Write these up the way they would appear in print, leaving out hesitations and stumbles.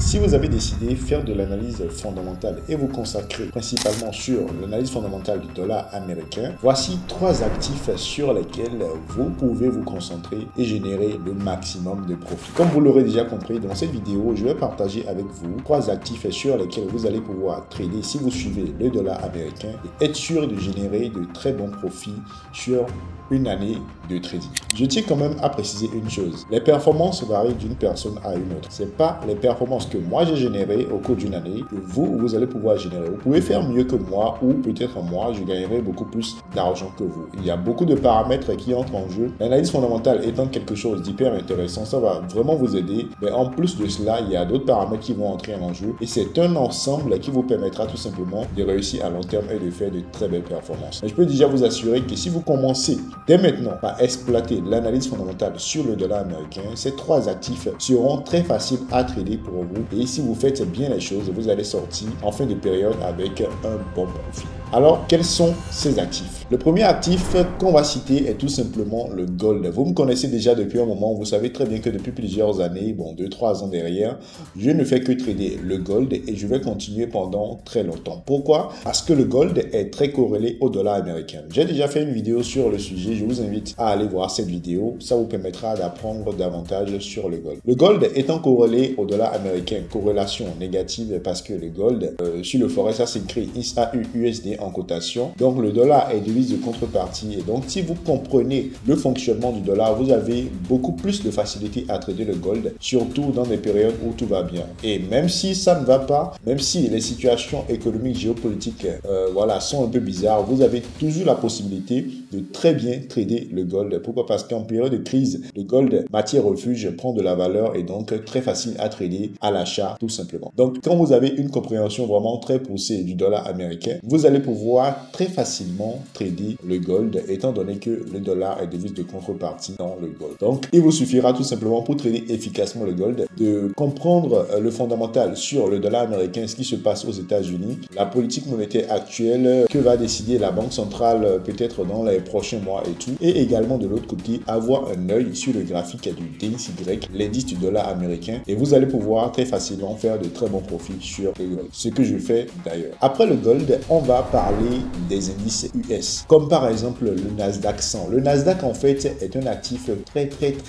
Si vous avez décidé de faire de l'analyse fondamentale et vous consacrer principalement sur l'analyse fondamentale du dollar américain, voici 3 actifs sur lesquels vous pouvez vous concentrer et générer le maximum de profit. Comme vous l'aurez déjà compris, dans cette vidéo, je vais partager avec vous 3 actifs sur lesquels vous allez pouvoir trader si vous suivez le dollar américain et être sûr de générer de très bons profits sur une année de trading. Je tiens quand même à préciser une chose. Les performances varient d'une personne à une autre. Ce n'est pas les performances que moi j'ai générées au cours d'une année que vous allez pouvoir générer. Vous pouvez faire mieux que moi ou peut-être moi, je gagnerai beaucoup plus d'argent que vous. Il y a beaucoup de paramètres qui entrent en jeu. L'analyse fondamentale étant quelque chose d'hyper intéressant, ça va vraiment vous aider. Mais en plus de cela, il y a d'autres paramètres qui vont entrer en jeu et c'est un ensemble qui vous permettra tout simplement de réussir à long terme et de faire de très belles performances. Mais je peux déjà vous assurer que si vous commencez dès maintenant à exploiter l'analyse fondamentale sur le dollar américain, ces 3 actifs seront très faciles à trader pour vous et si vous faites bien les choses, vous allez sortir en fin de période avec un bon profit. Alors, quels sont ces actifs? Le premier actif qu'on va citer est tout simplement le gold. Vous me connaissez déjà depuis un moment, vous savez très bien que depuis plusieurs années, bon 2-3 ans derrière, je ne fais que trader le gold et je vais continuer pendant très longtemps. Pourquoi? Parce que le gold est très corrélé au dollar américain. J'ai déjà fait une vidéo sur le sujet, je vous invite à aller voir cette vidéo, ça vous permettra d'apprendre davantage sur le gold. Le gold étant corrélé au dollar américain, corrélation négative parce que le gold, sur le forex, ça s'écrit AUUSD en cotation. Donc le dollar est devise de contrepartie et donc si vous comprenez le fonctionnement du dollar, vous avez beaucoup plus de facilité à trader le gold, surtout dans des périodes où tout va bien. Et même si ça ne va pas, même si les situations économiques, géopolitiques sont un peu bizarres, vous avez toujours la possibilité de très bien trader le gold. Pourquoi? Parce qu'en période de crise, le gold, matière refuge, prend de la valeur et donc très facile à trader à l'achat tout simplement. Donc quand vous avez une compréhension vraiment très poussée du dollar américain, vous allez pouvoir très facilement trader le gold étant donné que le dollar est devise de contrepartie dans le gold. Donc il vous suffira tout simplement pour trader efficacement le gold de comprendre le fondamental sur le dollar américain, ce qui se passe aux États-Unis, la politique monétaire actuelle, que va décider la banque centrale peut-être dans les prochains mois et tout, et également de l'autre côté avoir un œil sur le graphique du DXY, l'indice du dollar américain, et vous allez pouvoir très facilement faire de très bons profits sur le gold, ce que je fais d'ailleurs. Après le gold, on va parler des indices US, comme par exemple le Nasdaq 100. Le Nasdaq en fait est un actif très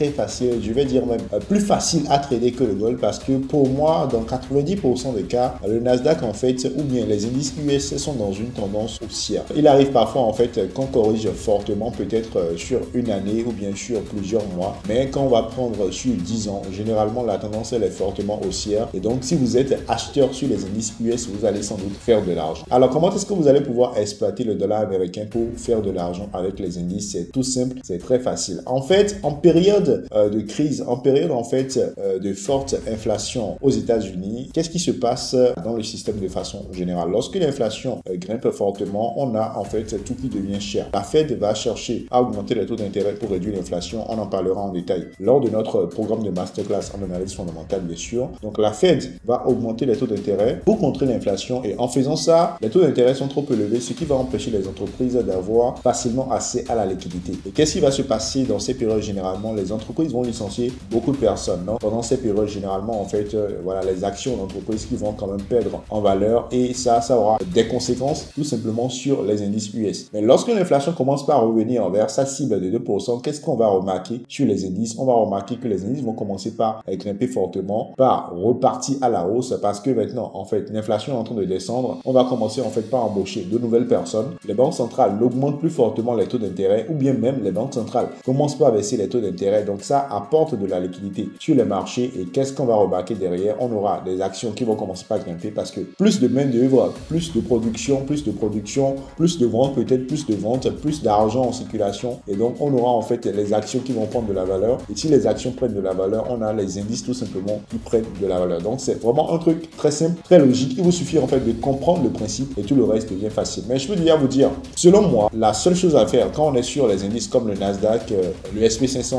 facile, je vais dire même plus facile à trader que le gold parce que pour moi, dans 90% des cas, le Nasdaq en fait, ou bien les indices US sont dans une tendance haussière. Il arrive parfois en fait qu'on corrige fortement peut-être sur une année ou bien sur plusieurs mois, mais quand on va prendre sur 10 ans, généralement la tendance elle est fortement haussière et donc si vous êtes acheteur sur les indices US, vous allez sans doute faire de l'argent. Alors comment est-ce que vous allez pouvoir exploiter le dollar américain pour faire de l'argent avec les indices? C'est tout simple, c'est très facile. En fait, en période de crise, en période en fait de forte inflation aux États-Unis, qu'est-ce qui se passe dans le système de façon générale? Lorsque l'inflation grimpe fortement, on a en fait tout qui devient cher. La Fed va chercher à augmenter les taux d'intérêt pour réduire l'inflation. On en parlera en détail lors de notre programme de masterclass en analyse fondamentale, bien sûr. Donc la Fed va augmenter les taux d'intérêt pour contrer l'inflation et en faisant ça, les taux d'intérêt sont trop élevés, ce qui va empêcher les entreprises d'avoir facilement accès à la liquidité. Et qu'est-ce qui va se passer dans ces périodes? Généralement, les entreprises vont licencier beaucoup de personnes. Non? Pendant ces périodes, généralement, en fait, les actions d'entreprises qui vont quand même perdre en valeur et ça aura des conséquences tout simplement sur les indices US. Mais lorsque l'inflation commence par revenir vers sa cible de 2%, qu'est-ce qu'on va remarquer sur les indices? On va remarquer que les indices vont commencer par grimper fortement, par repartir à la hausse parce que maintenant, en fait, l'inflation est en train de descendre. On va commencer en fait par embaucher de nouvelles personnes. Les banques centrales n'augmentent plus fortement les taux d'intérêt ou bien même les banques centrales commencent pas à baisser les taux d'intérêt. Donc ça apporte de la liquidité sur les marchés et qu'est-ce qu'on va remarquer derrière? On aura des actions qui vont commencer par grimper parce que plus de main d'œuvre, plus de production, plus de vente, peut-être plus de vente, plus d'argent en circulation et donc on aura en fait les actions qui vont prendre de la valeur et si les actions prennent de la valeur, on a les indices tout simplement qui prennent de la valeur. Donc c'est vraiment un truc très simple, très logique. Il vous suffit en fait de comprendre le principe et tout le reste devient facile. Mais je peux déjà vous dire, selon moi, la seule chose à faire quand on est sur les indices comme le Nasdaq, le SP500,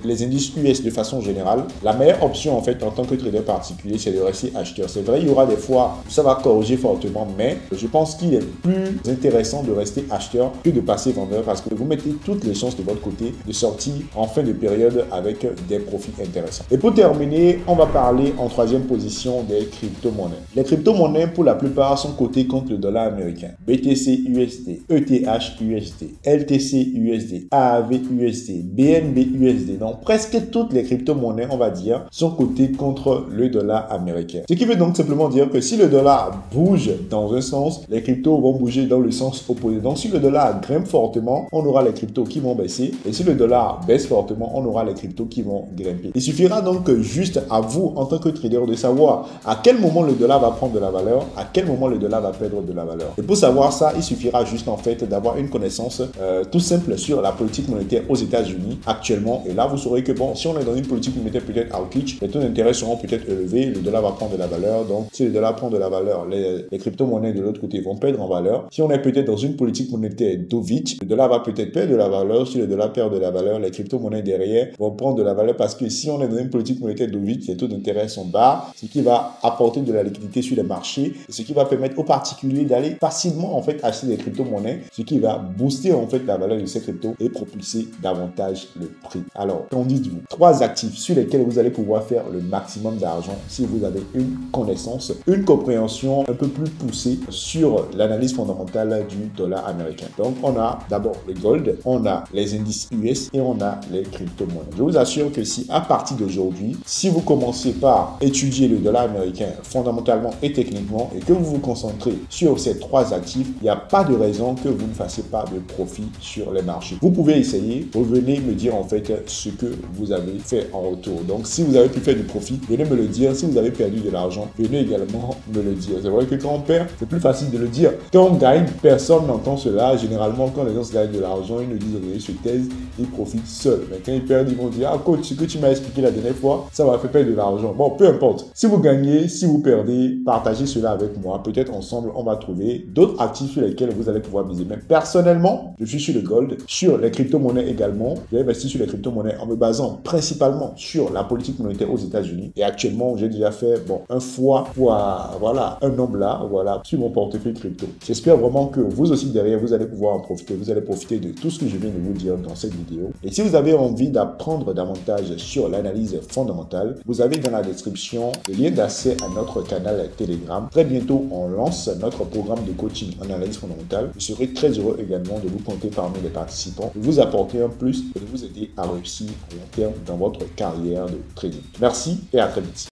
les indices US de façon générale, la meilleure option en fait en tant que trader particulier, c'est de rester acheteur. C'est vrai, il y aura des fois où ça va corriger fortement, mais je pense qu'il est plus intéressant de rester acheteur que de passer vendeur parce que vous mettez toutes les chances de votre côté de sortir en fin de période avec des profits intéressants. Et pour terminer, on va parler en troisième position des crypto-monnaies. Les crypto-monnaies, pour la plupart, sont cotées contre le dollar américain. BTC USD, ETH USD, LTC USD, AAV USD, BNB USD. Donc, presque toutes les crypto-monnaies, on va dire, sont cotées contre le dollar américain. Ce qui veut donc simplement dire que si le dollar bouge dans un sens, les cryptos vont bouger dans le sens opposé. Donc, si le dollar grimpe fortement, on aura les cryptos qui vont baisser. Et si le dollar baisse fortement, on aura les cryptos qui vont grimper. Il suffira donc juste à vous, en tant que trader, de savoir à quel moment le dollar va prendre de la valeur, à quel moment le dollar va perdre de la valeur. Et pour savoir ça, il suffira juste en fait d'avoir une connaissance tout simple sur la politique monétaire aux États-Unis actuellement. Et là, vous saurez que bon, si on est dans une politique monétaire peut-être hawkish, les taux d'intérêt seront peut-être élevés, le dollar va prendre de la valeur. Donc, si le dollar prend de la valeur, les crypto-monnaies de l'autre côté vont perdre en valeur. Si on est peut-être dans une politique monétaire dovish, le dollar va peut-être perdre de la valeur. Si le dollar perd de la valeur, les crypto-monnaies derrière vont prendre de la valeur parce que si on est dans une politique monétaire dovish, les taux d'intérêt sont bas, ce qui va apporter de la liquidité sur les marchés, ce qui va permettre aux particuliers d'aller facilement en fait acheter des crypto-monnaies, ce qui va booster en fait la valeur de ces cryptos et propulser davantage le prix. Alors, qu'en dites-vous? 3 actifs sur lesquels vous allez pouvoir faire le maximum d'argent si vous avez une connaissance, une compréhension un peu plus poussée sur l'analyse fondamentale du dollar américain. Donc, on a d'abord le gold, on a les indices US et on a les crypto-monnaies. Je vous assure que si à partir d'aujourd'hui, si vous commencez par étudier le dollar américain fondamentalement et techniquement et que vous vous concentrez sur ces 3 actifs, il n'y a pas de raison que vous ne fassiez pas de profit sur les marchés. Vous pouvez essayer, revenez me dire en fait ce que vous avez fait en retour. Donc si vous avez pu faire du profit, venez me le dire. Si vous avez perdu de l'argent, venez également me le dire. C'est vrai que quand on perd, c'est plus facile de le dire. Quand on gagne, personne n'entend cela. Généralement, quand les gens gagnent de l'argent, ils nous disent ils se taisent, ils profitent seuls. Mais quand ils perdent, ils vont dire ah coach, ce que tu m'as expliqué la dernière fois, ça m'a fait perdre de l'argent. Bon, peu importe. Si vous gagnez, si vous perdez, partagez cela avec moi. Peut-être ensemble, on va trouver d'autres actifs sur lesquels vous allez pouvoir miser. Mais personnellement, je suis sur le gold, sur les crypto-monnaies également. J'ai investi sur les crypto-monnaies en me basant principalement sur la politique monétaire aux États-Unis. Et actuellement, j'ai déjà fait un fois voilà, un nombre là, voilà, sur mon portefeuille crypto. J'espère vraiment que vous aussi derrière, vous allez pouvoir en profiter. Vous allez profiter de tout ce que je viens de vous dire dans cette vidéo. Et si vous avez envie d'apprendre davantage sur l'analyse fondamentale, vous avez dans la description le lien d'accès à notre canal Telegram. Très bientôt, on lance notre programme de coaching en analyse fondamentale. Je serai très heureux également de vous compter parmi les participants, de vous apporter un plus et de vous aider à réussir à long terme dans votre carrière de trading. Merci et à très vite.